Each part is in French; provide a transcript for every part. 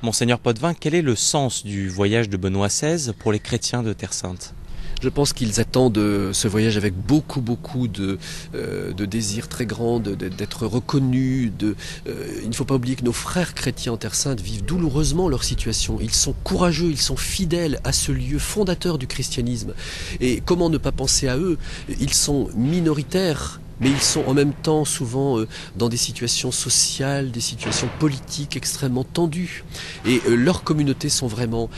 Monseigneur Potvin, quel est le sens du voyage de Benoît XVI pour les chrétiens de Terre Sainte? Je pense qu'ils attendent ce voyage avec beaucoup de désirs très grands, d'être reconnus. Il ne faut pas oublier que nos frères chrétiens en Terre Sainte vivent douloureusement leur situation. Ils sont courageux, ils sont fidèles à ce lieu fondateur du christianisme. Et comment ne pas penser à eux? Ils sont minoritaires, mais ils sont en même temps souvent dans des situations sociales, des situations politiques extrêmement tendues. Et leurs communautés sont vraiment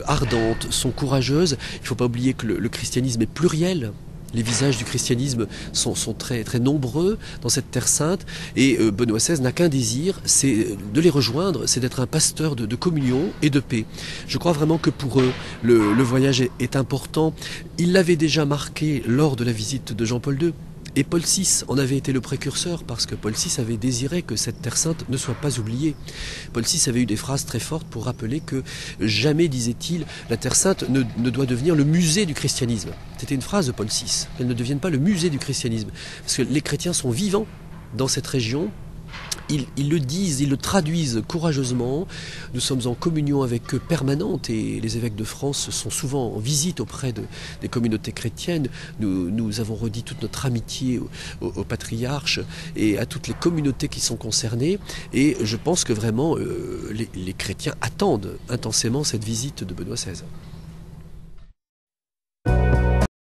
ardentes, sont courageuses. Il ne faut pas oublier que le christianisme est pluriel. Les visages du christianisme sont très, très nombreux dans cette terre sainte. Et Benoît XVI n'a qu'un désir, c'est de les rejoindre, c'est d'être un pasteur de communion et de paix. Je crois vraiment que pour eux, le voyage est important. Il l'avait déjà marqué lors de la visite de Jean-Paul II. Et Paul VI en avait été le précurseur parce que Paul VI avait désiré que cette terre sainte ne soit pas oubliée. Paul VI avait eu des phrases très fortes pour rappeler que jamais, disait-il, la terre sainte ne doit devenir le musée du christianisme. C'était une phrase de Paul VI, qu'elle ne devienne pas le musée du christianisme. Parce que les chrétiens sont vivants dans cette région. Ils le disent, ils le traduisent courageusement. Nous sommes en communion avec eux permanente et les évêques de France sont souvent en visite auprès des communautés chrétiennes. Nous avons redit toute notre amitié au patriarche et à toutes les communautés qui sont concernées. Et je pense que vraiment les chrétiens attendent intensément cette visite de Benoît XVI.